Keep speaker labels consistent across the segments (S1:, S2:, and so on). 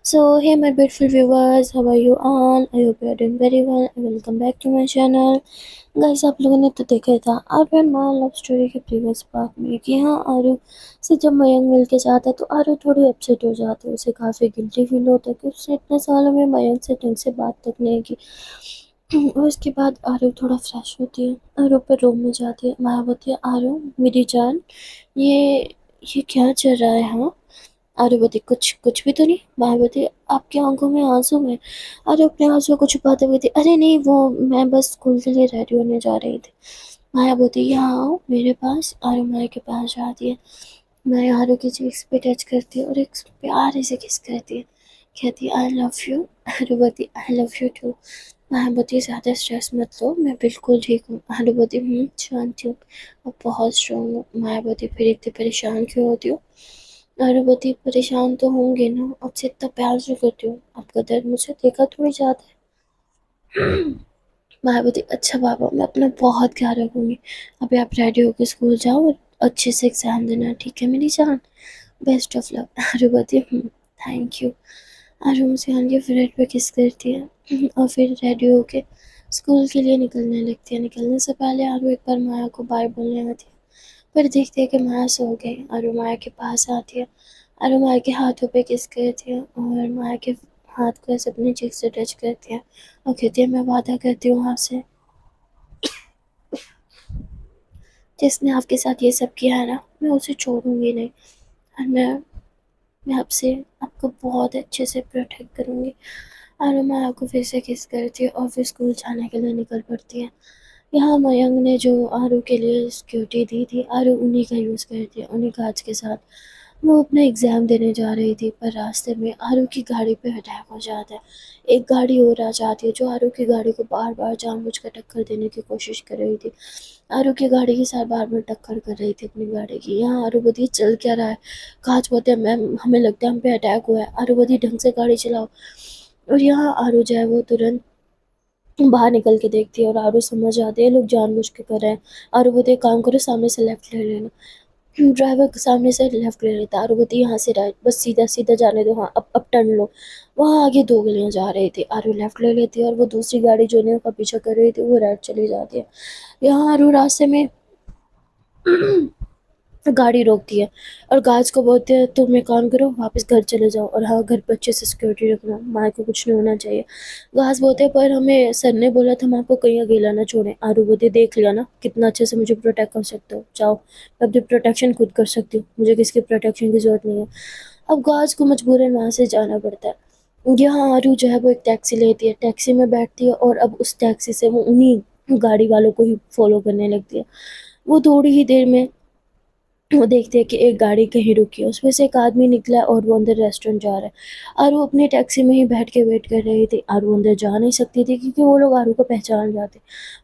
S1: So, hey, my beautiful viewers, how are you all? I hope you are doing very well. Welcome back to my channel. Guys आप लोगों ने तो देखा ही था आर्यन मान love story के प्रीवियस पार्ट में कि हाँ आर्य से जब मयंक मिल के जाता है तो आर्य थोड़ी अपसेट हो जाती है। उसे काफ़ी गिल्टी फील होता है कि उसने इतने सालों में मयंक से ढंग से बात तक नहीं की। और उसके बाद आर्य थोड़ा फ्रेश होती है और ऊपर रूम में जाती है। मायावती आर्य मेरी जान, ये ये क्या चल रहा है? हाँ आर्यवती, कुछ कुछ भी तो नहीं। मायावती, आपकी आंखों में आंसू हैं। अरे अपने आंसू को छुपाते हुए थी। अरे नहीं, वो मैं बस स्कूल के लिए रेडी होने जा रही थी। मायावती, यहाँ आओ मेरे पास। आर्य माया के पास जाती है। माया आर्य की चीक्स पे टच करती है और एक प्यारे से किस करती है। कहती है I love you. Aryavati, I love you too. Mayawati, ज़्यादा स्ट्रेस मत लो, मैं बिल्कुल ठीक हूँ। आर्यवती, शांति हूँ और बहुत स्ट्रांग हूँ। मायावती, फिर इतनी परेशान क्यों होती हो? पार्वती, परेशान तो होंगे ना, आपसे इतना प्यार जो करती हूँ, आपका दर्द मुझे देखा थोड़ी जाता है। मायावती, अच्छा बाबा, मैं अपना बहुत ख्याल रखूंगी। अभी आप रेडी होकर स्कूल जाओ और अच्छे से एग्जाम देना, ठीक है मेरी जान? Best of luck. Parvati, thank you. Aru Muskan के फ्रेंड पे किस करती है और फिर रेडी होके स्कूल के लिए निकलने लगती है। निकलने से पहले आरू एक बार माया को बाय बोलने आती है, पर देखते है कि माया सो गई। आरू माया के पास आती है। आरू माया के हाथों पे किस करती है और माया के हाथ को ऐसे अपनी चीख से टच करती है और कहती है मैं वादा करती हूँ आपसे, जिसने आपके साथ ये सब किया है ना, मैं उसे छोड़ूंगी नहीं। और मैं आपसे आपको बहुत अच्छे से प्रोटेक्ट करूँगी। आरू माया को फिर से किस करती है और फिर स्कूल जाने के लिए निकल पड़ती है। यहाँ मयंक ने जो आरू के लिए सिक्योरिटी दी थी, आरू उन्हीं का यूज़ करती है, उन्हीं कांच के साथ। वो अपना एग्ज़ाम देने जा रही थी, पर रास्ते में आरू की गाड़ी पे अटैक हो जाता है। एक गाड़ी और आ जाती है जो आरू की गाड़ी को बार बार जानबूझकर टक्कर देने की कोशिश कर रही थी। आरू की गाड़ी के साथ बार बार टक्कर कर रही थी अपनी गाड़ी की। यहाँ आरू बोलती है चल क्या रहा है? कांच बोलते हैं मैम हमें लगता है हम पे अटैक हुआ है। आरू बोलती है ढंग से गाड़ी चलाओ। और यहाँ आरू जो है वो तुरंत बाहर निकल के देखती है और आरू समझ जाती है लोग जानबूझ के कर रहे हैं। आरू बोलती है काम करो सामने से लेफ्ट ले लेना। ड्राइवर सामने से लेफ्ट ले लेता है। आरू बोलती है यहाँ से राइट, बस सीधा सीधा जाने दो, हाँ अब टर्न लो। वहाँ आगे दो गलियाँ जा रही थी। आरू लेफ्ट ले लेती है और वो दूसरी गाड़ी जो ने उसका पीछा कर रही थी वो राइट चली जाती है। यहाँ आरू रास्ते में गाड़ी रोकती है और गार्ड्स को बोलते हैं तुम एक काम करो वापस घर चले जाओ और हाँ घर पे अच्छे से सिक्योरिटी रखना, माँ को कुछ नहीं होना चाहिए। गार्ड्स बोलते हैं पर हमें सर ने बोला था हम आपको कहीं अकेला ना छोड़ें। आरू बोलती है देख लिया ना कितना अच्छे से मुझे प्रोटेक्ट कर सकते हो, जाओ मैं अपनी प्रोटेक्शन खुद कर सकती हूँ, मुझे किसी प्रोटेक्शन की ज़रूरत नहीं है। अब गार्ड्स को मजबूरन वहाँ से जाना पड़ता है। यहाँ आरू जो है वो एक टैक्सी लेती है, टैक्सी में बैठती है और अब उस टैक्सी से वो उन्हीं गाड़ी वालों को ही फॉलो करने लगती है। वो थोड़ी ही देर में वो देखते हैं कि एक गाड़ी कहीं रुकी है, उसमें से एक आदमी निकला है और वो अंदर रेस्टोरेंट जा रहा है। और वो अपनी टैक्सी में ही बैठ के वेट कर रही थी। और वो अंदर जा नहीं सकती थी क्योंकि वो लोग आरू को पहचान जाते।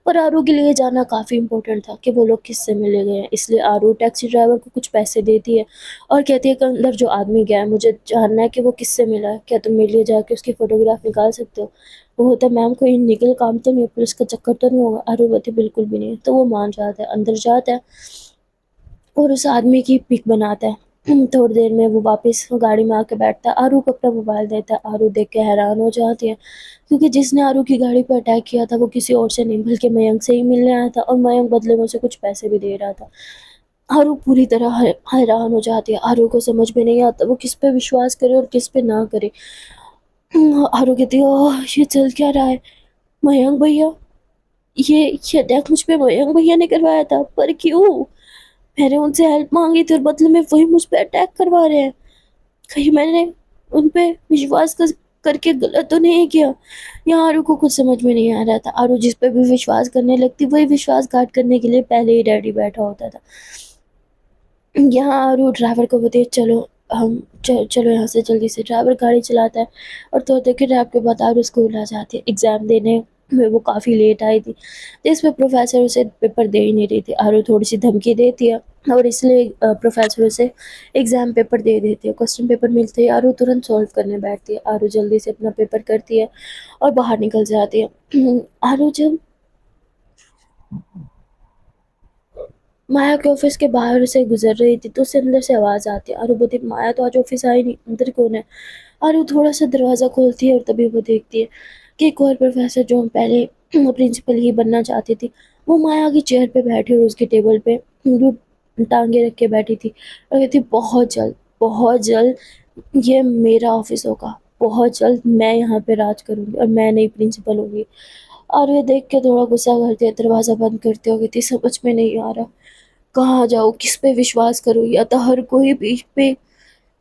S1: पर आरू के लिए जाना काफ़ी इंपॉर्टेंट था कि वो लोग किससे मिले गए हैं, इसलिए आरू टैक्सी ड्राइवर को कुछ पैसे देती है और कहती है कि अंदर जो आदमी गया है मुझे जानना है कि वो किससे मिला है, क्या तुम मेरे लिए जाके उसकी फ़ोटोग्राफ निकाल सकते हो? वो होता है मैम कोई लीगल काम तो नहीं है, पुलिस का चक्कर तो नहीं होगा? आरू बोलती बिल्कुल भी नहीं है। तो वो मान जाता है, अंदर जाता है और उस आदमी की पिक बनाता है। थोड़ी देर में वो वापस गाड़ी में आके बैठता है, आरू को अपना मोबाइल देता है। आरू देख के हैरान हो जाती है क्योंकि जिसने आरू की गाड़ी पर अटैक किया था वो किसी और से नहीं बल्कि मयंक से ही मिलने आया था और मयंक बदले में उसे कुछ पैसे भी दे रहा था। आरू पूरी तरह हैरान हो जाती है। आरू को समझ में नहीं आता वो किस पे विश्वास करे और किस पे ना करे। आरू कहती है ओह ये चल क्या रहा है? मयंक भैया, ये अटैक मुझ पे मयंक भैया ने करवाया था, पर क्यों? मैंने उनसे हेल्प मांगी थी और बदले में वही मुझ पे अटैक करवा रहे हैं। कहीं मैंने उन पे विश्वास करके गलत तो नहीं किया? यहाँ आरू को कुछ समझ में नहीं आ रहा था। आरू जिस पे भी विश्वास करने लगती वही विश्वासघात करने के लिए पहले ही रेडी बैठा होता था। यहाँ आरू ड्राइवर को बोलती है चलो हम चलो यहाँ से जल्दी से। ड्राइवर गाड़ी चलाता है और थोड़ी देर के ड्राइव के बाद आरू स्कूल आ जाती है। एग्ज़ाम देने में वो काफ़ी लेट आई थी तो इसमें प्रोफेसर उसे पेपर दे ही नहीं रही थी। आरू थोड़ी सी धमकी देती है और इसलिए प्रोफेसर उसे एग्ज़ाम पेपर दे देती है। क्वेश्चन पेपर मिलते ही आरू तुरंत सॉल्व करने बैठती है। आरू जल्दी से अपना पेपर करती है और बाहर निकल जाती है। आरू जब माया के ऑफिस के बाहर से गुजर रही थी तो उसे अंदर से आवाज़ आती है। आरू बोलती माया तो आज ऑफिस आई नहीं, अंदर कौन है? اور وہ تھوڑا سا دروازہ کھولتی ہے اور تبھی وہ دیکھتی ہے کہ ایک اور پروفیسر جو ہم پہلے پرنسپل ہی بننا چاہتی تھی، وہ مایا کی چیئر پہ بیٹھی اور اس کی ٹیبل پہ وہ ٹانگیں رکھ کے بیٹھی تھی اور کہتی بہت جلد، بہت جلد یہ میرا آفس ہوگا، بہت جلد میں یہاں پہ راج کروں گی اور میں نئی پرنسپل ہوں گی۔ اور یہ دیکھ کے تھوڑا غصہ کرتے دروازہ بند کرتے ہو گئی تھی، سمجھ میں نہیں آ رہا کہاں جاؤ، کس پہ وشواس کروں، یا تو ہر کوئی بیچ پہ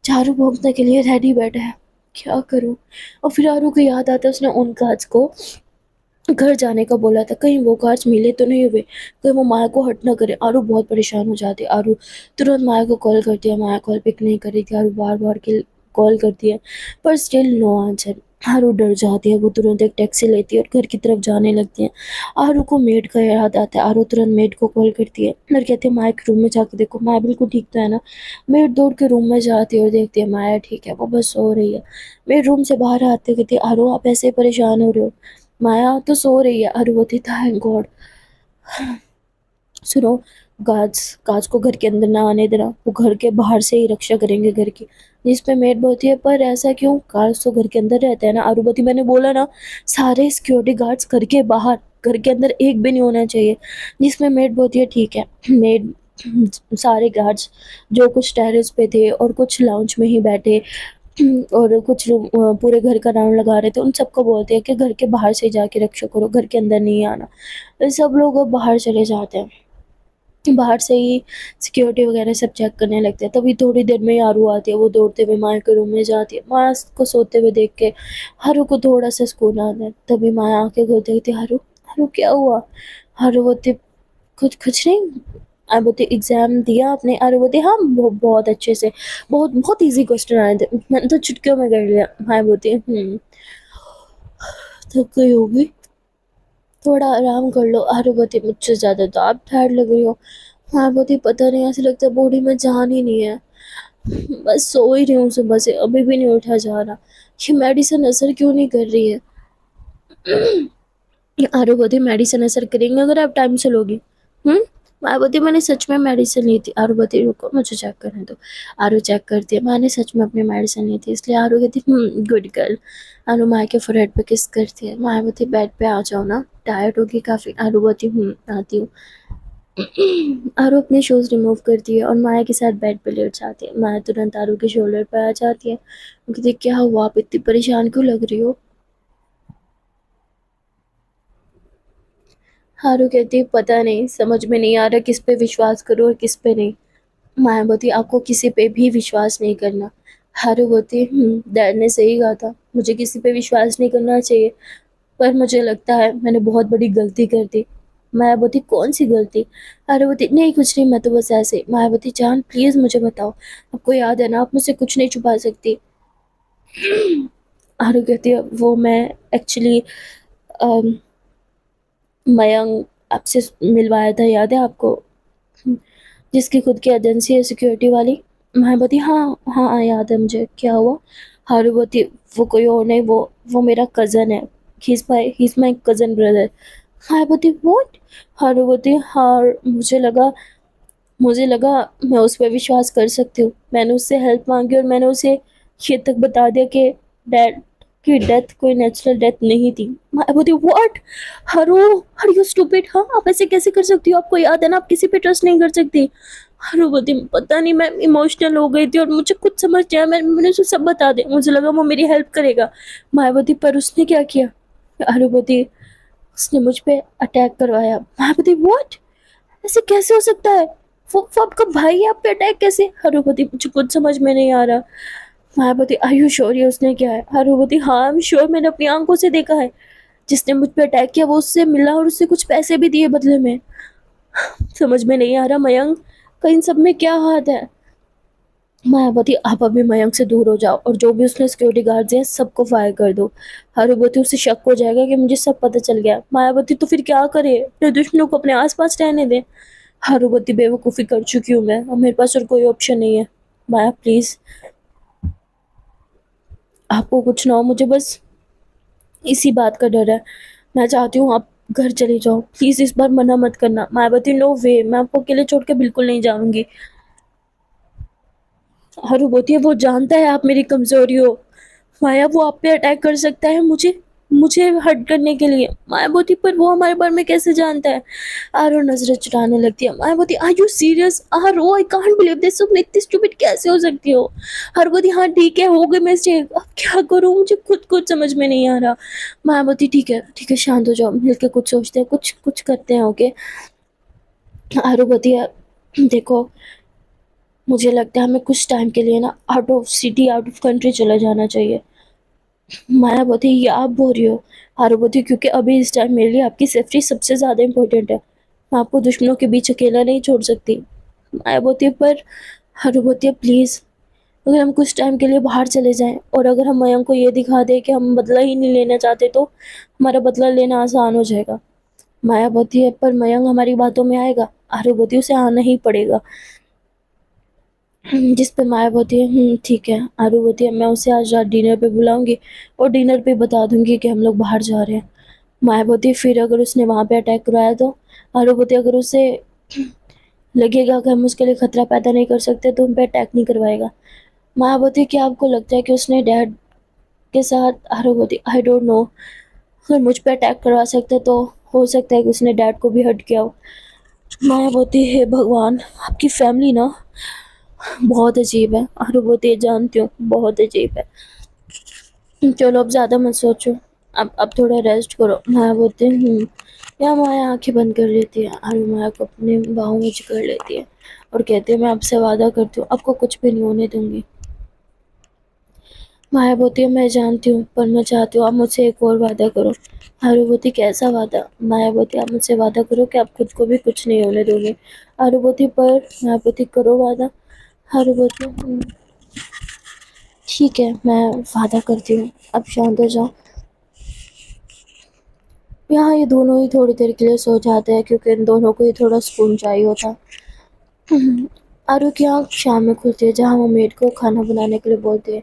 S1: جھاڑو بھونکنے کے لیے ریڈی بیٹھا ہے، کیا کروں؟ اور پھر آرو کو یاد آتا ہے اس نے ان کارڈس کو گھر جانے کا بولا تھا، کہیں وہ کارڈس ملے تو نہیں ہوئے، کہیں وہ مایا کو ہٹ نہ کرے۔ آرو بہت پریشان ہو جاتی، آرو ترنت مایا کو کال کرتی ہے، مایا کال پک نہیں کر رہی تھی، آرو بار بار کے کال کرتی ہے پر اسٹل نو آنسر۔ آرو ڈر جاتی ہے، وہ ترنت ایک ٹیکسی لیتی ہے اور گھر کی طرف جانے لگتی ہے۔ آرو کو میڈ کا یاد آتا ہے، آرو ترنت میڈ کو کال کرتی ہے اور کہتی ہے مایا کے روم میں جا کے دیکھو، مایا بالکل ٹھیک تو ہے نا؟ میڈ دوڑ کے روم میں جاتی ہے اور دیکھتی ہے مایا ٹھیک ہے، وہ بس سو رہی ہے۔ میڈ روم سے باہر آتے کہتی ہے آرو آپ ایسے پریشان ہو رہے ہو، مایا تو سو رہی ہے۔ آرو ہوتی تھینک گاڈ۔ سنو، کاج کو گھر کے اندر نہ آنے دینا، وہ گھر کے باہر سے ہی رکشا کریں گے گھر کی۔ جس پہ میڈ بولتی ہے پر ایسا کیوں، کاج تو گھر کے اندر رہتا ہے نا؟ آرو بولتی میں نے بولا نا سارے سیکیورٹی گارڈز گھر کے باہر، گھر کے اندر ایک بھی نہیں ہونا چاہیے۔ جس میں میڈ بولتی ہے ٹھیک ہے۔ میڈ سارے گارڈز جو کچھ ٹیرس پہ تھے اور کچھ لاؤنج میں ہی بیٹھے اور کچھ لوگ پورے گھر کا راؤنڈ لگا رہے تھے، ان سب کو بولتے ہیں کہ گھر کے باہر سے جا کے رکشا کرو، گھر کے اندر نہیں آنا۔ سب لوگ اب باہر چلے جاتے ہیں، باہر سے ہی سیکیورٹی وغیرہ سب چیک کرنے لگتے ہیں۔ تبھی تھوڑی دیر میں ہارو آتی ہے، وہ دوڑتے ہوئے مایا کے روم میں جاتی ہے، مایا کو سوتے ہوئے دیکھ کے ہارو کو تھوڑا سا سکون آتا ہے۔ تبھی مایا آ کے بولتی تھی ہارو، ہارو کیا ہوا؟ ہارو بولتی کچھ نہیں، آپ بولتے ایگزام دیا آپ نے؟ ارے بولتے ہاں بہت اچھے سے، بہت بہت ایزی کوسچن آئے تھے، میں نے تو چٹکیوں میں کر لیا۔ ہاں بولتی تھک گئی ہوگی، تھوڑا آرام کر لو۔ آرو بولتی مجھ سے زیادہ تو آپ ٹائرڈ لگ رہی ہو۔ ہاں بولتی پتہ نہیں، ایسے لگتا ہے باڈی میں جان ہی نہیں ہے، بس سو ہی رہی ہوں صبح سے، ابھی بھی نہیں اٹھا جا رہا، یہ میڈیسن اثر کیوں نہیں کر رہی ہے؟ آرو بولتی میڈیسن اثر کریں گے اگر آپ ٹائم سے لوگی؟ میں بولتی میں نے سچ میں میڈیسن لی تھی۔ آرو بولتی رکو مجھے چیک کرنے دو۔ آرو چیک کرتی ہے، میں نے سچ میں اپنی میڈیسن لی تھی، اس لیے آرو کہتی گڈ گرل۔ آرو مایا کے فوरहेڈ پہ کس کرتی ہے، مایا بولتی بیڈ پہ آ جاؤ نا، ٹائرڈ ہوگی کافی۔ آرو بولتی آتی ہوں۔ آرو اپنے شوز ریموو کرتی ہے اور مایا کے ساتھ بیڈ پہ لیٹ جاتی ہے۔ مایا ترنت آرو کے شولڈر پہ آ جاتی ہے، وہ کہتی کیا ہوا، آپ اتنی پریشان کیوں لگ رہی ہو؟ ہارو کہتی پتہ نہیں، سمجھ میں نہیں آ رہا کس پہ وشواس کروں اور کس پہ نہیں۔ مایا بولتی آپ کو کسی پہ بھی وشواس نہیں کرنا۔ ہارو بولتی ڈیڈ نے صحیح کہا تھا، مجھے کسی پہ وشواس نہیں کرنا چاہیے، پر مجھے لگتا ہے میں نے بہت بڑی غلطی کر دی۔ مایا بولتی کون سی غلطی؟ ہارو بولتی نہیں کچھ نہیں، میں تو بس ایسے۔ مایا بولتی جان پلیز مجھے بتاؤ، آپ کو یاد ہے نا آپ مجھ سے کچھ نہیں چھپا سکتی۔ ہارو کہتی ہے وہ میں ایکچولی میانگ آپ سے ملوایا تھا، یاد ہے آپ کو، جس کی خود کی ایجنسی ہے سیکیورٹی والی؟ میں بولتی ہاں ہاں یاد ہے مجھے، کیا ہوا؟ ہارو بولتی وہ کوئی اور نہیں، وہ میرا کزن ہے، ہیز مائی کزن بردر۔ ہاں بولتی واٹ؟ ہارو بولتی ہاں مجھے لگا میں اس پہ وشواس کر سکتی ہوں، میں نے اس سے ہیلپ مانگی اور میں نے اسے یہ تک بتا دیا کہ ڈیڈ کی ڈیتھ کوئی نیچرل ڈیتھ نہیں تھی۔ میں بولتی what? How are you stupid? ہاں آپ ایسے کیسے کر سکتی ہو، آپ کو یاد ہے نا آپ کسی پہ ٹرسٹ نہیں کر سکتی۔ ہارو بولتی پتہ نہیں میں ایموشنل ہو گئی تھی اور مجھے کچھ سمجھ نہیں آیا، میں نے اسے سب بتا دیا، مجھے لگا وہ میری ہیلپ کرے گا۔ مایا بولتی پر اس نے کیا کیا؟ ہارو بولتی اس نے مجھ پہ اٹیک کروایا۔ مایا بولتی واٹ؟ ایسے کیسے ہو سکتا ہے، وہ آپ کا بھائی ہے، آپ پہ اٹیک کیسے؟ ہارو بولتی مجھے کچھ سمجھ میں نہیں آ رہا۔ مایا بولتی آر یو شیور یہ اس نے کیا ہے؟ ہارو بولتی ہاں آئی ایم شیور، میں نے اپنی آنکھوں سے دیکھا ہے، جس نے مجھ پہ اٹیک کیا وہ اس سے ملا اور اس سے کچھ پیسے بھی دیے بدلے میں۔ سمجھ میں نہیں آ رہا میانک کا ان سب میں کیا ہاتھ ہے؟ مایا بولتی آپ ابھی میانک سے دور ہو جاؤ اور جو بھی اس نے سیکورٹی گارڈز ہیں سب کو فائر کر دو۔ ہارو بولتی اسے شک ہو جائے گا کہ مجھے سب پتہ چل گیا۔ مایا بولتی تو پھر کیا کرے، اپنے دشمنوں کو اپنے آس پاس رہنے دے۔ ہارو بولتی بے وقوفی کر چکی ہوں میں، اب میرے پاس اور کوئی آپشن نہیں ہے۔ مایا پلیز آپ کو کچھ نہ ہو، مجھے بس اسی بات کا ڈر ہے، میں چاہتی ہوں آپ گھر چلے جاؤ پلیز، اس بار منع مت کرنا۔ مایا بولتی نو وے، میں آپ کو اکیلے چھوڑ کے بالکل نہیں جاؤں گی۔ ہارو بولتی ہے وہ جانتا ہے آپ میری کمزوری ہو، माया वो आप पे अटैक कर सकता है मुझे मुझे हर्ट करने के लिए। माया बोलती पर वो हमारे बारे में कैसे जानता है? आरो नजरें चुराने लगती है। माया बोलती आर यू सीरियस? आरो आई कांट बिलीव दिस, तुम इतनी स्टूपिड कैसे हो सकती हो? हर बोलती हाँ ठीक है, हो गई मिस्टेक, अब क्या करूँ, मुझे खुद कुछ समझ में नहीं आ रहा। माया बोलती ठीक है शांत हो जाओ, मिलके कुछ सोचते हैं, कुछ कुछ करते हैं, ओके? आरो बोलती है देखो, मुझे लगता है हमें कुछ टाइम के लिए ना out of city, out of country चला जाना चाहिए। माया बोलती ये आप बोल रही हो? हारू बोलती क्योंकि अभी इस टाइम मेरे लिए आपकी सेफ्टी सबसे ज़्यादा इम्पोर्टेंट है, मैं आपको दुश्मनों के बीच अकेला नहीं छोड़ सकती। माया बोलती है पर हारू बोलती है प्लीज़, अगर हम कुछ टाइम के लिए बाहर चले जाएं और अगर हम मयंक को ये दिखा दें कि हम बदला ही नहीं लेना चाहते तो हमारा बदला लेना आसान हो जाएगा। माया बोलती है पर मयंक हमारी बातों में आएगा। हारू बोलती है उसे आना ही पड़ेगा। जिस पे माया बोलती है ठीक है। आरू बोलती है मैं उसे आज रात डिनर पे बुलाऊंगी और डिनर पे बता दूंगी कि हम लोग बाहर जा रहे हैं। माया बोलती है फिर अगर उसने वहाँ पे अटैक कराया तो? आरू बोलती है अगर उसे लगेगा कि हम उसके लिए खतरा पैदा नहीं कर सकते तो हम पे अटैक नहीं करवाएगा। माया बोलती है क्या आपको लगता है कि उसने डैड के साथ? आरू बोलती आई डोंट नो, अगर मुझ पे अटैक करवा सकता तो हो सकता है कि उसने डैड को भी हर्ट किया हो। माया बोलती है हे भगवान, आपकी फैमिली ना बहुत अजीब है। आरू बोलती है जानती हूँ बहुत अजीब है, चलो अब ज़्यादा मत सोचो, अब थोड़ा रेस्ट करो। माया बोलती है या माया आंखें बंद कर लेती है। आरू माया को अपने बाहों में जकड़ लेती है और कहती है मैं आपसे वादा करती हूँ आपको कुछ भी नहीं होने दूंगी। माया बोलती है मैं जानती हूँ पर मैं चाहती हूँ आप मुझसे एक और वादा करो। आरू बोलती कैसा वादा? माया बोलती आप मुझसे वादा करो कि आप खुद को भी कुछ नहीं होने दोगे। आरू बोलती पर माया बोलती करो वादा। आरू बोलती ठीक है मैं वादा करती हूँ, अब शांत हो जाओ। यहाँ ये दोनों ही थोड़ी देर के लिए सो जाते हैं क्योंकि इन दोनों को ही थोड़ा सुकून चाहिए होता है। आरू की आँख शाम में खुलती है जहाँ वो मेड को खाना बनाने के लिए बोलती है।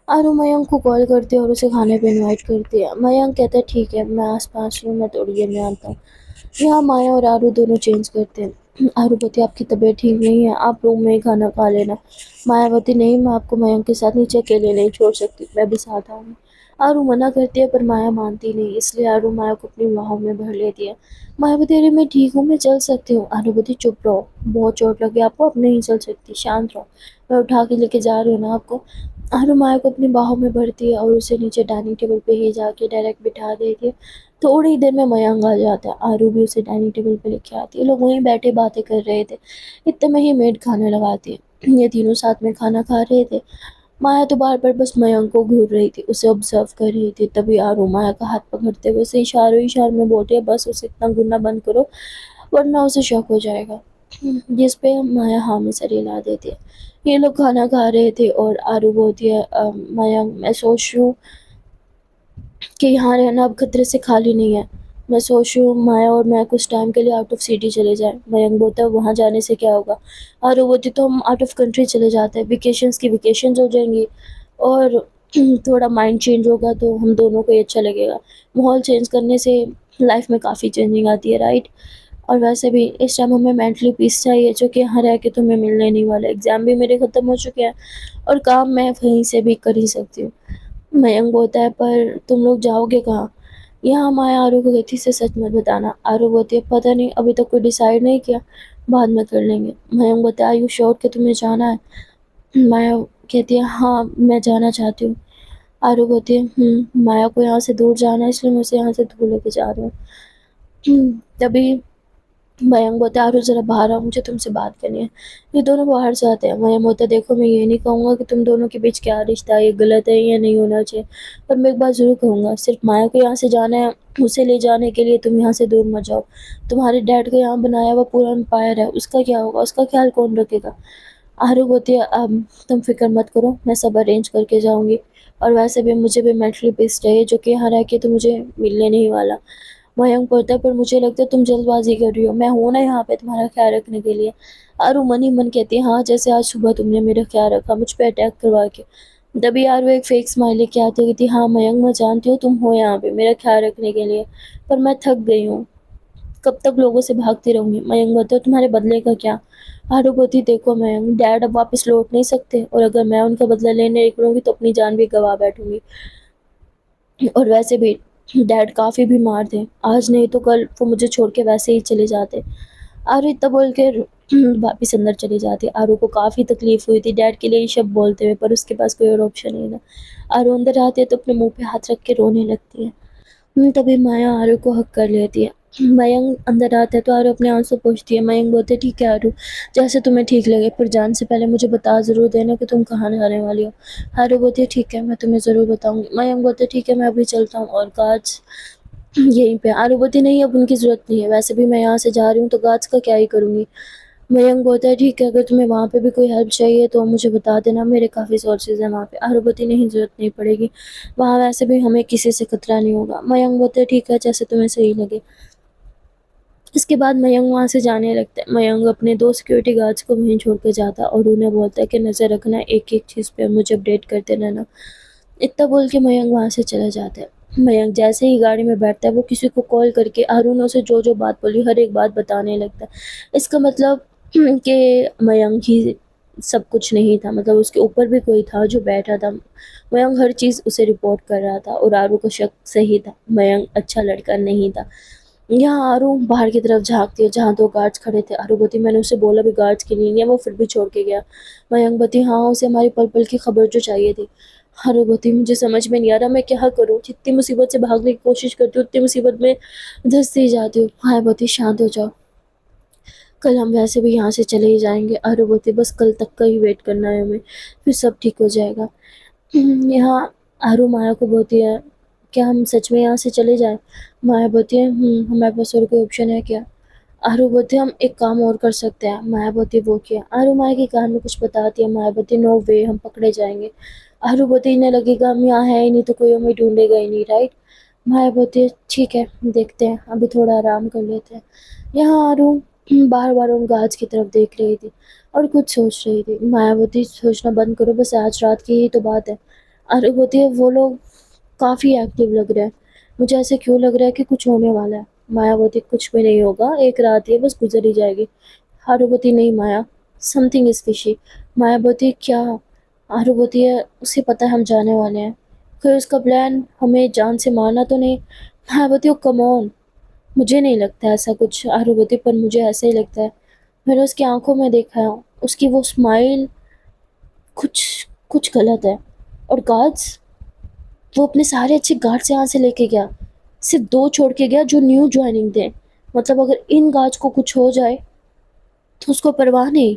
S1: आरू मयंक को कॉल करती है और उसे खाने पे इनवाइट करती है। मयंक कहता है ठीक है मैं आसपास हूँ, मैं थोड़ी देर में आता हूँ। यहाँ माया और आरू दोनों चेंज करते हैं। आरू बोलती आपकी तबीयत ठीक नहीं है, आप रूम में ही खाना खा लेना। मायावती नहीं, मैं आपको मयंक के साथ नीचे अकेले नहीं छोड़ सकती, मैं भी साथ आऊँगी। आरू मना करती है पर माया मानती नहीं, इसलिए आरू माया को अपनी बाहों में भर लेती है। मायावती अरे मैं ठीक हूँ, मैं चल सकती हूँ। आरू बोलती चुप रहो, बहुत चोट लगी आपको, अब नहीं चल सकती, शांत रहो, मैं उठा के लेके जा रही हूँ ना आपको। आरू माया को अपनी बाहों में भरती है और उसे नीचे डाइनिंग टेबल पे ही जाके डायरेक्ट बिठा देती है। थोड़ी ही देर में मयंक आ जाता है। आरू भी उसे डाइनिंग टेबल पे लेके आती है, लोग वहीं बैठे बातें कर रहे थे। इतने में ही मेड खाने लगाती है। ये तीनों साथ में खाना खा रहे थे। माया तो बार बार बस मयंक को घूर रही थी, उसे ऑब्जर्व कर रही थी। तभी आरू माया का हाथ पकड़ते हुए उसे इशारों इशारों में बोलती है बस उसे इतना घूरना बंद करो वरना उसे शक हो जाएगा। जिस पे माया हाँ में सर हिला देती है। ये लोग खाना खा रहे थे और आरू बोलती है मयंक मैं सोच रही हूँ कि यहाँ रहना अब खतरे से खाली नहीं है। मैं सोच रही हूँ माया और मैं कुछ टाइम के लिए आउट ऑफ सिटी चले जाएं। मयंक बोलता है वहाँ जाने से क्या होगा? और वो बोलती तो हम आउट ऑफ कंट्री चले जाते हैं, वेकेशंस की वेकेशंस हो जाएंगी और थोड़ा माइंड चेंज होगा तो हम दोनों को ही अच्छा लगेगा। माहौल चेंज करने से लाइफ में काफ़ी चेंजिंग आती है, राइट? और वैसे भी इस टाइम हमें मेंटली पीस चाहिए जो कि यहाँ रह के तुम्हें मिलने नहीं वाला। एग्ज़ाम भी मेरे ख़त्म हो चुके हैं और काम मैं वहीं से भी कर ही सकती हूँ। मयंक बोलता है पर तुम लोग जाओगे कहाँ? यहाँ माया आरू को कहती से सच मत बताना। आरू बोलती है पता नहीं, अभी तक कोई डिसाइड नहीं किया, बाद में कर लेंगे। मयंक बोलता है आर यू श्योर कि तुम्हें जाना है? माया कहती है हाँ मैं जाना चाहती हूँ। आरू बोलती है माया को यहाँ से दूर जाना है इसलिए मैं उसे यहाँ से दूर लेके जा रही हूँ। तभी मयंक बोलता है आरू ज़रा बाहर आओ, मुझे तुमसे बात करनी है। ये दोनों बाहर से आते हैं। मयंक बोलता है देखो मैं ये नहीं कहूँगा कि तुम दोनों के बीच क्या रिश्ता है, ये गलत है या नहीं होना चाहिए, पर मैं एक बात ज़रूर कहूँगा, सिर्फ माया को यहाँ से जाना है, उसे ले जाने के लिए तुम यहाँ से दूर मत जाओ। तुम्हारे डैड का यहाँ बनाया हुआ पूरा एम्पायर है, उसका क्या होगा, उसका ख्याल कौन रखेगा? आरू बोलती है अब तुम फिक्र मत करो, मैं सब अरेंज करके जाऊँगी और वैसे भी मुझे भी मेंटली पीस चाहिए जो कि यहाँ रह के तो मुझे मिलने नहीं वाला। मयंक बोलता है पर मुझे लगता है तुम जल्दबाजी कर रही हो, मैं हूँ ना यहाँ पे तुम्हारा ख्याल रखने के लिए। आरू मन ही मन कहती है हाँ जैसे आज सुबह तुमने मेरा ख्याल रखा मुझ पे अटैक करवा के। तभी आरू एक फेक स्माइल लेके आती है, कहती हाँ मयंक मैं जानती हूँ तुम हो यहाँ पे मेरा ख्याल रखने के लिए, पर मैं थक गई हूँ, कब तक लोगों से भागती रहूंगी? मयंक बोलते तुम्हारे बदले का क्या? आरू बोलती देखो मयंक, डैड अब वापस लौट नहीं सकते, और अगर मैं उनका बदला लेने निकलूंगी तो अपनी जान भी गंवा बैठूंगी। और वैसे भी डैड काफ़ी बीमार थे, आज नहीं तो कल वो मुझे छोड़ के वैसे ही चले जाते। आरू इतना बोल के वापिस अंदर चली जाती। आरू को काफ़ी तकलीफ हुई थी डैड के लिए ये शब्द बोलते हुए, पर उसके पास कोई और ऑप्शन नहीं था। आरू अंदर आती है तो अपने मुंह पे हाथ रख के रोने लगती है। तभी माया आरू को हक कर लेती है। मयंक अंदर आता है तो आरू अपने आंसू पोंछती है। मयंक बोलते ठीक है आरू, जैसे तुम्हें ठीक लगे, पर जान से पहले मुझे बता ज़रूर देना कि तुम कहाँ जाने वाली हो। आरू बोलती है ठीक है, मैं तुम्हें ज़रूर बताऊंगी। मयंक बोलते ठीक है, मैं अभी चलता हूँ, और गाज यहीं पे। आरू बोलती नहीं, अब उनकी ज़रूरत नहीं है, वैसे भी मैं यहाँ से जा रही हूँ तो गाज का क्या ही करूँगी। मयंक बोलता है ठीक है, अगर तुम्हें वहाँ पे भी कोई हेल्प चाहिए तो मुझे बता देना, मेरे काफ़ी सोर्सेज हैं वहाँ पे। आरू बोलती नहीं, ज़रूरत नहीं पड़ेगी, वहाँ वैसे भी हमें किसी से खतरा नहीं होगा। मयंक बोलते हैं ठीक है, जैसे तुम्हें सही लगे। इसके बाद मयंक वहाँ से जाने लगता है। मयंक अपने 2 सिक्योरिटी गार्ड्स को वहीं छोड़ के जाता है और उन्हें बोलता है कि नज़र रखना एक-एक चीज़ पे, मुझे अपडेट करते रहना। इतना बोल के मयंक वहाँ से चला जाता है। मयंक जैसे ही गाड़ी में बैठता है वो किसी को कॉल करके आरू ने उसे जो-जो बात बोली हर एक बात बताने लगता है। इसका मतलब कि मयंक ही सब कुछ नहीं था, मतलब उसके ऊपर भी कोई था जो बैठा था। मयंक हर चीज़ उसे रिपोर्ट कर रहा था और आरू का शक सही था, मयंक अच्छा लड़का नहीं था। यहाँ आरू बाहर की तरफ झाँकती है जहाँ 2 गार्ड्स खड़े थे। आरू बोलती मैंने उसे बोला भी गार्ड्स की नहीं है, वो फिर भी छोड़ के गया। मयंक बोलती हाँ, उसे हमारी पल-पल की खबर जो चाहिए थी। आरू बोलती मुझे समझ में नहीं आ रहा मैं क्या करूँ? जितनी मुसीबत से भागने की कोशिश करती हूँ उतनी मुसीबत में धँसती ही जाती हूँ। माया बोलती शांत हो जाओ, कल हम वैसे भी यहाँ से चले ही जाएँगे। आरू बोलती बस कल तक का ही वेट करना है हमें, फिर सब ठीक हो जाएगा। यहाँ आरू माया को बोलती है क्या हम सच में यहाँ से चले जाएँ? माया बोलती है हमारे पास और कोई ऑप्शन है क्या? आरू बोलती है हम एक काम और कर सकते हैं। माया बोलती वो क्या? आरू माया के कान में कुछ बताती है। माया बोलती नो वे, हम पकड़े जाएंगे। आरू बोलती इन्हें लगेगा हम यहाँ है ही नहीं तो कोई हमें ढूंढेगा ही नहीं, राइट? माया बोलती है ठीक है, देखते हैं, अभी थोड़ा आराम कर लेते हैं। यहाँ आरू बार बार उन गार्ड्स की तरफ देख रही थी और कुछ सोच रही थी। माया बोलती सोचना बंद करो, बस आज रात की ही तो बात है। आरू बोलती है वो लोग काफ़ी एक्टिव लग रहे हैं, मुझे ऐसे क्यों लग रहा है कि कुछ होने वाला है। मायावती कुछ भी नहीं होगा, एक रात ही है, बस गुजर ही जाएगी। हारूवती नहीं माया, समथिंग इज फिशी। मायावती क्या? हारूवती है उसे पता है हम जाने वाले हैं, फिर उसका प्लान हमें जान से मारना तो नहीं? मायावती कम ऑन, मुझे नहीं लगता ऐसा कुछ हारूवती, पर मुझे ऐसा ही लगता है। मैंने उसकी आंखों में देखा है, उसकी वो स्माइल, कुछ कुछ गलत है। और गार्ड्स, वो अपने सारे अच्छे गार्ड्स यहाँ से लेके गया, सिर्फ 2 छोड़ के गया जो न्यू ज्वाइनिंग थे। मतलब अगर इन गार्ड्स को कुछ हो जाए तो उसको परवाह नहीं,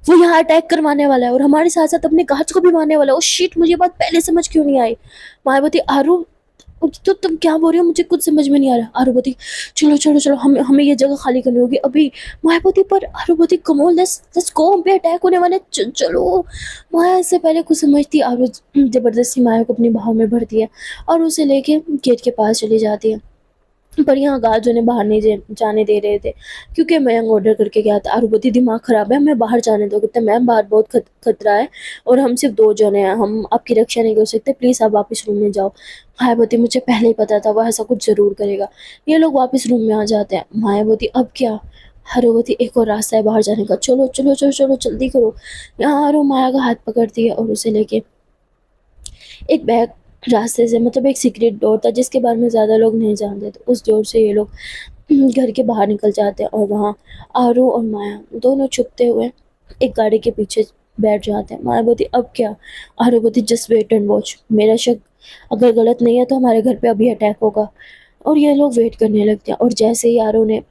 S1: वो यहाँ अटैक करवाने वाला है और हमारे साथ साथ अपने गार्ड्स को भी मारने वाला है। ओ शिट, मुझे ये बात पहले समझ क्यों नहीं आई? मायावती आरू, तो तुम क्या बोल रही हो? मुझे कुछ समझ में नहीं आ रहा। आरूवती चलो चलो चलो, हमें ये जगह खाली करनी होगी अभी। मायावती पर आरूवती कम ऑन, लेट्स गो, हम पे अटैक होने वाले हैं, चलो। माया इससे पहले कुछ समझती, आरू जबरदस्ती माया को अपनी बाहों में भरती है और उसे लेके गेट के पास चली जाती है। पर यहाँ गार्ड्स उन्हें बाहर नहीं जाने दे रहे थे क्योंकि मयंक ऑर्डर करके गया था। आरूवती दिमाग खराब है, हमें बाहर जाने दो। कहते मैम बाहर बहुत खतरा है और हम सिर्फ 2 जने हैं, हम आपकी रक्षा नहीं कर सकते, प्लीज़ आप वापस रूम में जाओ। मायावती मुझे पहले ही पता था वो ऐसा कुछ ज़रूर करेगा। ये लोग वापस रूम में आ जाते हैं। मायावती अब क्या? हारूवती एक और रास्ता है बाहर जाने का, चलो चलो चलो चलो जल्दी करो। यहाँ हारू माया का हाथ पकड़ती है और उसे लेके एक बैक रास्ते से, मतलब एक सीक्रेट डोर था जिसके बारे में ज़्यादा लोग नहीं जानते थे, उस डोर से ये लोग घर के बाहर निकल जाते हैं और वहाँ आरू और माया दोनों छुपते हुए एक गाड़ी के पीछे बैठ जाते हैं। माया बोलती अब क्या? आरू बोलती जस्ट वेट एंड वॉच, मेरा शक अगर गलत नहीं है तो हमारे घर पे अभी अटैक होगा। और ये लोग वेट करने लगते हैं और जैसे ही आरू ने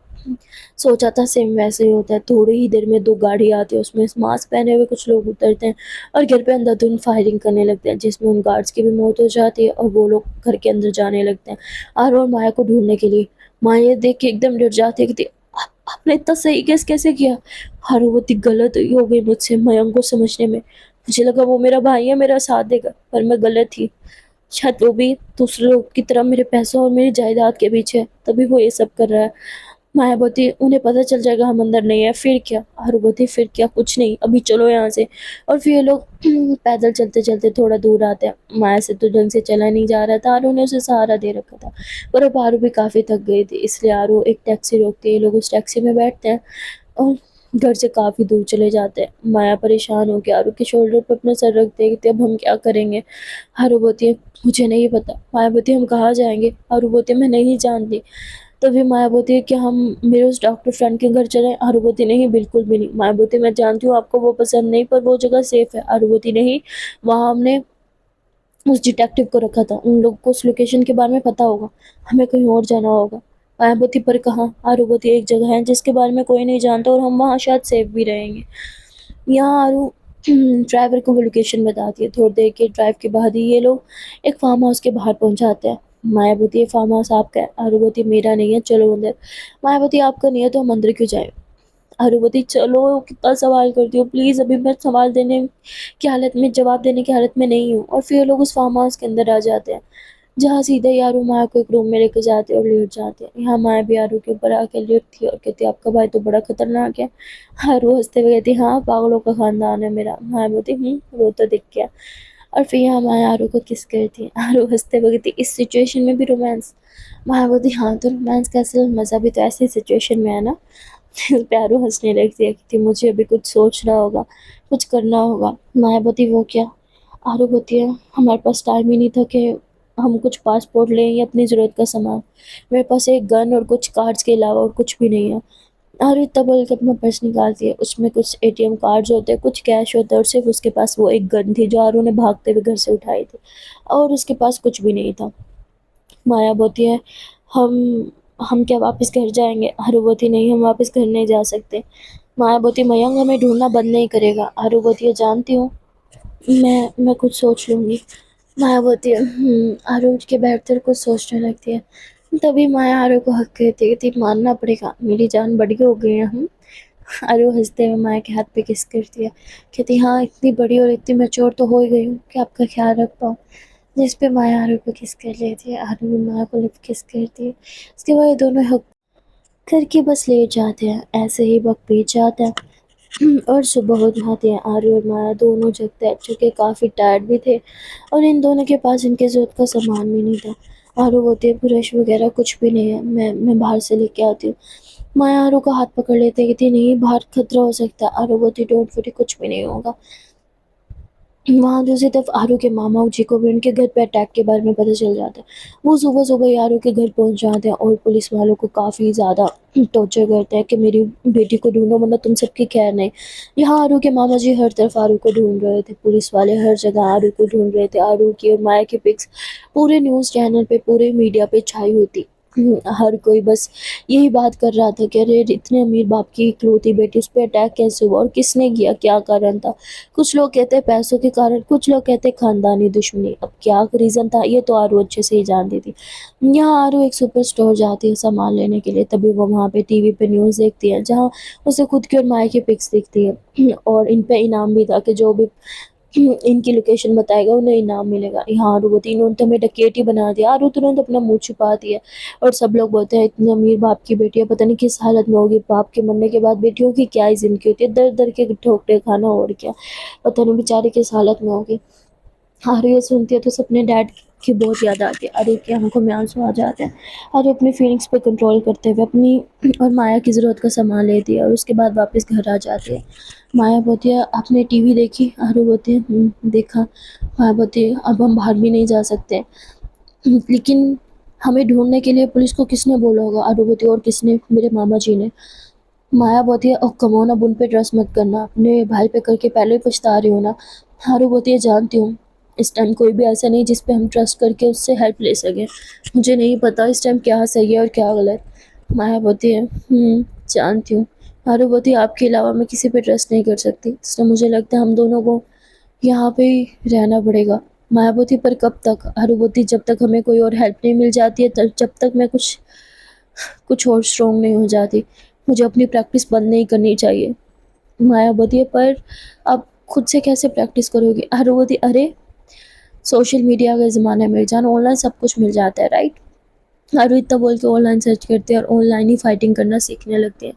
S1: सोचा था सेम वैसे ही होता है। थोड़ी ही देर में 2 गाड़ी आती है, उसमें मास्क पहने हुए कुछ लोग उतरते हैं और घर पे अंधाधुंध फायरिंग करने लगते हैं जिसमें उन गार्ड्स की भी मौत हो जाती है और वो लोग घर के अंदर जाने लगते हैं आरू और माया को ढूंढने के लिए। माया ये देख के एकदम डर जाती है कि आपने इतना सही गेस कैसे किया? हारूवती गलत ही हो गई मुझसे मयंक को समझने में, मुझे लगा वो मेरा भाई है, मेरा साथ देगा, पर मैं गलत थी। शायद वो भी दूसरे लोग की तरह मेरे पैसों और मेरी जायदाद के पीछे है, तभी वो ये सब कर रहा है। मायावती उन्हें पता चल जाएगा हम अंदर नहीं है, फिर क्या? आरू बोलती फिर क्या, कुछ नहीं, अभी चलो यहाँ से। और फिर ये लोग पैदल चलते चलते थोड़ा दूर आते हैं। माया से तो ढंग से चला नहीं जा रहा था, आरू ने उसे सहारा दे रखा था, पर अब आरू भी काफ़ी थक गई थी, इसलिए आरू एक टैक्सी रोकती है। ये लोग उस टैक्सी में बैठते हैं और घर से काफ़ी दूर चले जाते हैं। माया परेशान होकर आरू के शोल्डर पर अपना सर रख देगी कि अब हम क्या करेंगे। आरू बोलती है मुझे नहीं पता। माया बोलती है हम कहाँ जाएंगे? आरू बोलती है मैं नहीं जानती। तभी माया बोलती है कि हम मेरे उस डॉक्टर फ्रेंड के घर चलें? आरू बोलती नहीं, बिल्कुल भी नहीं। माया बोलती मैं जानती हूँ आपको वो पसंद नहीं, पर वो जगह सेफ है। आरू बोलती नहीं, वहाँ हमने उस डिटेक्टिव को रखा था, उन लोग को उस लोकेशन के बारे में पता होगा, हमें कहीं और जाना होगा। माया बोलती पर कहाँ? आरू बोलती एक जगह है जिसके बारे में कोई नहीं जानता और हम वहाँ शायद सेफ भी रहेंगे। यहाँ आरू ड्राइवर को वो लोकेशन बताती है। थोड़ी देर के ड्राइव के बाद ही ये लोग एक फार्म हाउस के बाहर पहुंच जाते हैं। माया बोलती है फार्म हाउस आपका है? आरू बोलती है मेरा नहीं है, चलो अंदर। माया बोलती है आपका नहीं है तो हम अंदर क्यों जाए? आरू बोलती चलो, कितना सवाल करती हो, प्लीज़ अभी मैं सवाल देने की हालत में, जवाब देने की हालत में नहीं हूँ। और फिर ये लोग उस फार्म हाउस के अंदर आ जाते हैं, जहाँ सीधे ही आरू माया को एक रूम में लेके जाते हैं और लेट जाते हैं। यहाँ माया भी आरू के ऊपर आके लेटती है और कहती है आपका भाई तो बड़ा खतरनाक है। आरू हंसते हुए कहती हाँ, पागलों का खानदान है मेरा। माया बोलती वो तो दिख गया। और फिर यहाँ माया आरू को किस करती है। आरू हंसते हुए कहती इस सिचुएशन में भी रोमांस? माया बोलती हाँ, तो रोमांस का असल मज़ा भी तो ऐसी सिचुएशन में है ना। प्यारू हंसने लगती है, कहती मुझे अभी कुछ सोचना होगा, कुछ करना होगा। माया बोलती वो क्या? आरू बोलती है हमारे पास टाइम ही नहीं था कि हम कुछ पासपोर्ट लें या अपनी ज़रूरत का सामान। मेरे पास एक गन और कुछ कार्ड्स के अलावा और कुछ भी नहीं है। आरू इतना बोल के अपना पर्स निकालती है, उसमें कुछ एटीएम कार्ड्स होते हैं, कुछ कैश होता है और सिर्फ उसके पास वो एक गन थी जो आरू ने भागते हुए घर से उठाई थी, और उसके पास कुछ भी नहीं था। माया बोलती है हम हम क्या वापस घर जाएंगे? आरू बोलती नहीं, हम वापस घर नहीं जा सकते। माया बोलती मयंक हमें ढूंढना बंद नहीं करेगा। आरू बोलती है जानती हूँ, मैं कुछ सोच लूँगी। माया बोलती है आरू उठ के बैठकर कुछ सोचने लगती है। तभी माया आरू को हक कहती है कि मानना पड़ेगा, मेरी जान बड़ी हो गई है हम। आरू हंसते हुए माया के हाथ पे किस करती है, कहती हाँ इतनी बड़ी और इतनी मैच्योर तो हो ही गई हूँ कि आपका ख्याल रख पाऊँ। जिस पे माया आरू को किस कर लेती है, आरू भी माया को लिप किस करती है। उसके बाद ये दोनों हक करके बस लेट जाते हैं। ऐसे ही वक्त बीत जाता है और सुबह हो जाती है। आरू और माया दोनों जगते हैं, चूँकि काफ़ी टायर्ड भी थे और इन दोनों के पास इनके ज़रूरत का सामान भी नहीं था। आरू बोलती है ब्रश वगैरह कुछ भी नहीं है, मैं बाहर से लेके आती हूँ। माया आरू का हाथ पकड़ लेते हैं, कहती नहीं बाहर खतरा हो सकता है। आरू बोलती डोंट वरी, कुछ भी नहीं होगा। वहाँ दूसरी तरफ आरू के मामा जी को भी उनके घर पे अटैक के बारे में पता चल जाता है। वो सुबह सुबह ही आरू के घर पहुँच जाते हैं और पुलिस वालों को काफ़ी ज़्यादा टॉर्चर करते हैं कि मेरी बेटी को ढूंढो वरना तुम सबकी खैर नहीं। यहाँ आरू के मामा जी हर तरफ आरू को ढूंढ रहे थे, पुलिस वाले हर जगह आरू को ढूंढ रहे थे। आरू की और माया की पिक्स पूरे न्यूज़ चैनल पे, पूरे मीडिया पे छाई हुई थी। हर कोई बस यही बात कर रहा था कि अरे इतने अमीर बाप की इकलौती बेटी, उस पर अटैक कैसे हुआ और किसने किया, क्या कारण था। कुछ लोग कहते हैं पैसों के कारण, कुछ लोग कहते हैं खानदानी दुश्मनी। अब क्या रीज़न था ये तो आरू अच्छे से ही जानती थी। यहाँ आरू एक सुपर स्टोर जाती है सामान लेने के लिए, तभी वो वहाँ पे टीवी पे न्यूज़ देखती है जहाँ उसे खुद की और माया की पिक्स दिखती है और इन पे इनाम भी था कि जो भी इनकी लोकेशन बताएगा उन्हें इनाम मिलेगा। यहाँ आरू बोलती इन्होंने तो हमें डकैती बना दिया। आरू तुरंत अपना मुँह छुपा दिया और सब लोग बोलते हैं इतने अमीर बाप की बेटी है, पता नहीं किस हालत में होगी, बाप के मरने के बाद बेटियों की क्या ही ज़िंदगी होती है, दर दर के ठोकरे खाना और क्या, पता नहीं बेचारी किस हालत में होगी। आरू ये सुनती है तो उसे अपने डैड की बहुत याद आती है। आरू की आंखों में आंसू आ जाते हैं। आरू अपनी फीलिंग्स पे कंट्रोल करते हुए अपनी और माया की ज़रूरत का सामान लेती है और उसके बाद वापस घर आ जाती है। माया बोलती है आपने टीवी देखी? आरू बोलती है देखा। माया बोलती है अब हम बाहर भी नहीं जा सकते, लेकिन हमें ढूंढने के लिए पुलिस को किसने बोला होगा? आरू बोलती है और किसने? मेरे मामा जी ने। माया बोलती है ओह कम ऑन, अब उन पे ट्रस्ट मत करना, अपने भाई पे करके पहले ही पछता रही हो ना। हारू बोलती है जानती हूँ, इस टाइम कोई भी ऐसा नहीं जिस पे हम ट्रस्ट करके उससे हेल्प ले सकें। मुझे नहीं पता इस टाइम क्या सही है और क्या गलत। माया बोलती है जानती हूँ। हारू बोलती है आपके अलावा मैं किसी पे ट्रस्ट नहीं कर सकती, इसलिए मुझे लगता है हम दोनों को यहाँ पे ही रहना पड़ेगा। माया बोलती पर कब तक? हारू बोलती जब तक हमें कोई और हेल्प नहीं मिल जाती है, जब तक मैं कुछ कुछ और स्ट्रॉन्ग नहीं हो जाती। मुझे अपनी प्रैक्टिस बंद नहीं करनी चाहिए। माया बोलती है पर आप खुद से कैसे प्रैक्टिस करोगे? आरू बोलती अरे सोशल मीडिया का ज़माना है मेरी जान, ऑनलाइन सब कुछ मिल जाता है राइट। आरू इतना बोल के ऑनलाइन सर्च करते हैं और ऑनलाइन ही फाइटिंग करना सीखने लगते हैं।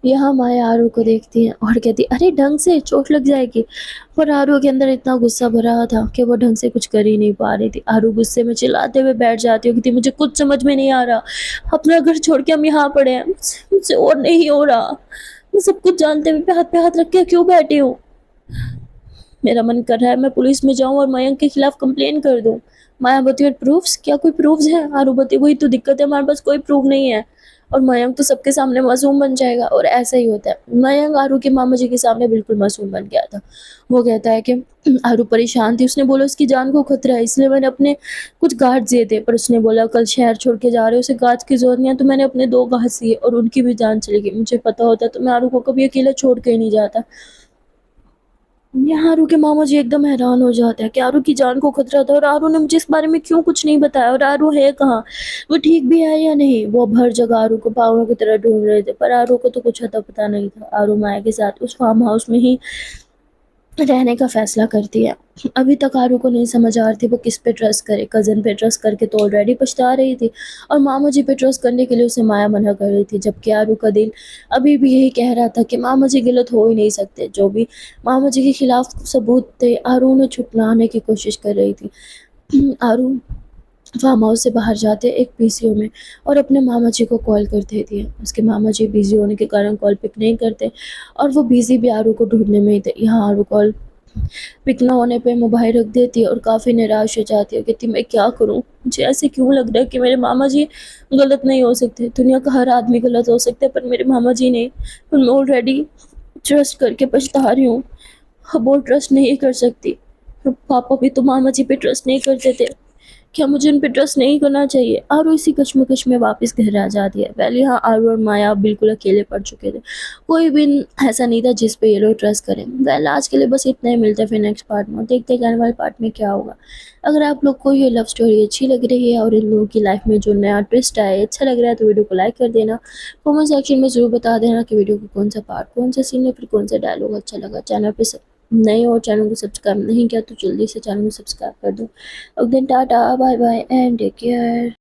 S1: यहाँ माया आरू को देखती है और कहती है, अरे ढंग से, चोट लग जाएगी। पर आरू के अंदर इतना गुस्सा भरा था कि वो ढंग से कुछ कर ही नहीं पा रही थी। आरू गुस्से में चिल्लाते हुए बैठ जाती है, कहती मुझे कुछ समझ में नहीं आ रहा, अपना घर छोड़ के हम यहाँ पड़े हैं, मुझसे और नहीं हो रहा, मैं सब कुछ जानते हुए पे हाथ रख के क्यों बैठी हूँ। मेरा मन कर रहा है मैं पुलिस में जाऊं और मयंक के खिलाफ कंप्लेन कर दूं। मायावती, और प्रूफ्स, क्या कोई प्रूफ्स है? आरूबती, वही तो दिक्कत है, हमारे पास कोई प्रूफ नहीं है और मयंक तो सबके सामने मासूम बन जाएगा। और ऐसा ही होता है, मयंक आरू के मामा जी के सामने बिल्कुल मासूम बन गया था। वो कहता है कि आरू परेशान थी, उसने बोला उसकी जान को खतरा है, इसलिए मैंने अपने कुछ गार्ड दिए थे, पर उसने बोला कल शहर छोड़ के जा रहे हो, उसे गार्ड की जरूरत नहीं है, तो मैंने अपने 2 गार्ड दिए और उनकी भी जान चली गई। मुझे पता होता तो मैं आरू को कभी अकेला छोड़ के ही नहीं जाता। यहाँ आरू के मामा जी एकदम हैरान हो जाते हैं कि आरू की जान को खतरा था और आरू ने मुझे इस बारे में क्यों कुछ नहीं बताया, और आरू है कहाँ, वो ठीक भी है या नहीं। वो अब हर जगह आरू को पागलों की तरह ढूंढ रहे थे, पर आरू को तो कुछ अता पता नहीं था। आरू माया के साथ उस फार्म हाउस में ही रहने का फैसला करती है। अभी तक आरू को नहीं समझ आ रही थी वो किस पे ट्रस्ट करे। कज़न पे ट्रस्ट करके तो ऑलरेडी पछता रही थी और मामा जी पे ट्रस्ट करने के लिए उसे माया मना कर रही थी, जबकि आरू का दिल अभी भी यही कह रहा था कि मामा जी गलत हो ही नहीं सकते। जो भी मामा जी के खिलाफ सबूत थे, आरू उन्हें छुटलाने की कोशिश कर रही थी। आरू फार्म हाउस से बाहर जाते एक पीसीओ में और अपने मामा जी को कॉल कर देती है। उसके मामा जी बिजी होने के कारण कॉल पिक नहीं करते और वो बिजी भी आरू को ढूंढने में ही थे। यहाँ आरू कॉल पिक ना होने पे मोबाइल रख देती है और काफ़ी निराश हो जाती है, कहती मैं क्या करूँ, मुझे ऐसे क्यों लग रहा है कि मेरे मामा जी गलत नहीं हो सकते। दुनिया का हर आदमी गलत हो सकता है पर मेरे मामा जी नहीं। पर मैं ऑलरेडी ट्रस्ट करके पछता रही हूँ, अब और ट्रस्ट नहीं कर सकती। पापा भी तो मामा जी पे ट्रस्ट नहीं करते थे, क्या मुझे उन पे ट्रस्ट नहीं करना चाहिए? आरू इसी कश्मकश में वापस घर आ जाती है। पहले यहाँ आरू और माया बिल्कुल अकेले पड़ चुके थे, कोई भी ऐसा नहीं था जिस पे ये लोग ट्रस्ट करें। वेल, आज के लिए बस इतना ही, मिलता है फिर नेक्स्ट पार्ट में, देखते हैं कि आने वाले पार्ट में क्या होगा। अगर आप लोग को ये लव स्टोरी अच्छी लग रही है और इन लोगों की लाइफ में जो नया ट्विस्ट आया है अच्छा लग रहा है तो वीडियो को लाइक कर देना। कमेंट सेक्शन में ज़रूर बता देना कि वीडियो को कौन सा पार्ट, कौन सा सीन या फिर कौन सा डायलॉग अच्छा लगा। चैनल पे नए हो, चैनल को सब्सक्राइब नहीं किया तो जल्दी से चैनल को सब्सक्राइब कर दो। Okay, tata, bye bye and take care.